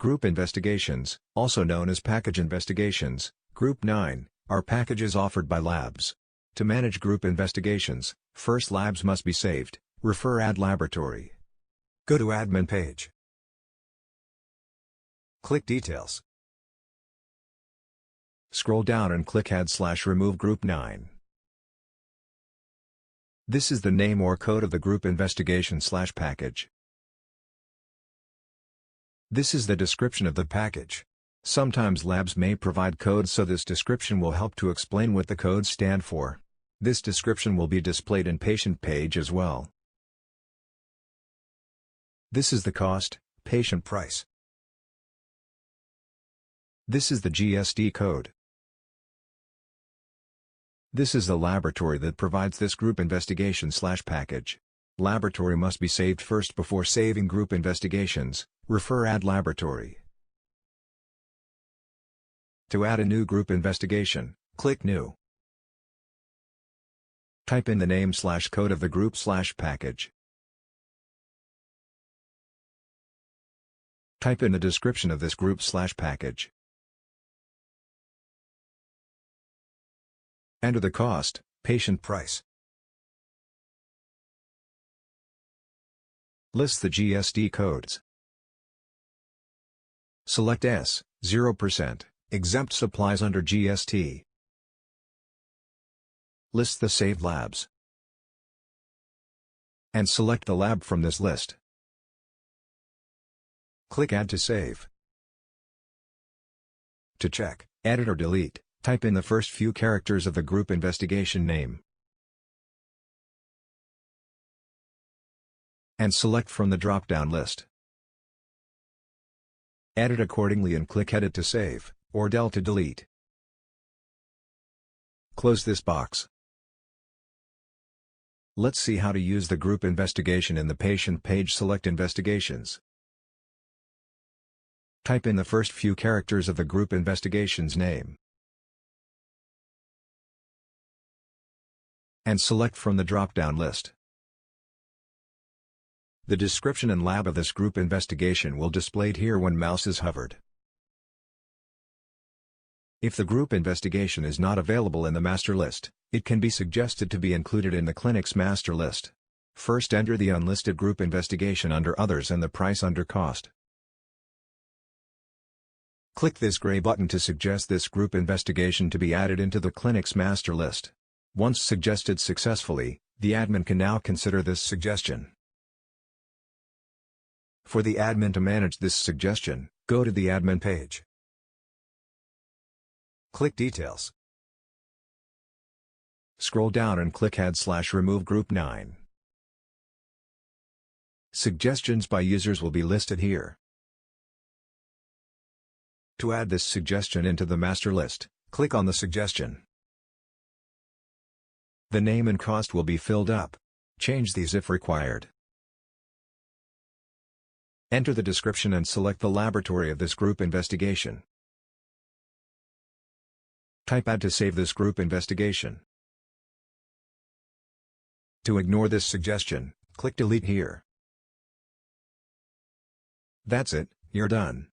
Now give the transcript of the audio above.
Group investigations, also known as package investigations, Group 9, are packages offered by labs. To manage group investigations, first labs must be saved. Refer Add Laboratory. Go to Admin page. Click Details. Scroll down and click Add/Remove Group 9. This is the name or code of the group investigation/package. This is the description of the package. Sometimes labs may provide codes, so this description will help to explain what the codes stand for. This description will be displayed in patient page as well. This is the cost, patient price. This is the GST code. This is the laboratory that provides this group investigation/package. Laboratory must be saved first before saving group investigations. Refer Add Laboratory. To add a new group investigation, click New. Type in the name/code of the group/package. Type in the description of this group/package. Enter the cost, patient price. List the GST codes. Select S, 0%, exempt supplies under GST. List the saved labs. And select the lab from this list. Click Add to save. To check, edit or delete, type in the first few characters of the group investigation name. And select from the drop-down list. Edit accordingly and click Edit to save, or Del to delete. Close this box. Let's see how to use the group investigation in the patient page. Select Investigations. Type in the first few characters of the group investigation's name. And select from the drop-down list. The description and lab of this group investigation will displayed here when mouse is hovered. If the group investigation is not available in the master list, it can be suggested to be included in the clinic's master list. First, enter the unlisted group investigation under Others and the price under Cost. Click this gray button to suggest this group investigation to be added into the clinic's master list. Once suggested successfully, the admin can now consider this suggestion. For the admin to manage this suggestion, go to the admin page. Click Details. Scroll down and click Add/Remove Group 9. Suggestions by users will be listed here. To add this suggestion into the master list, click on the suggestion. The name and cost will be filled up. Change these if required. Enter the description and select the laboratory of this group investigation. Type Add to save this group investigation. To ignore this suggestion, click Delete here. That's it, you're done.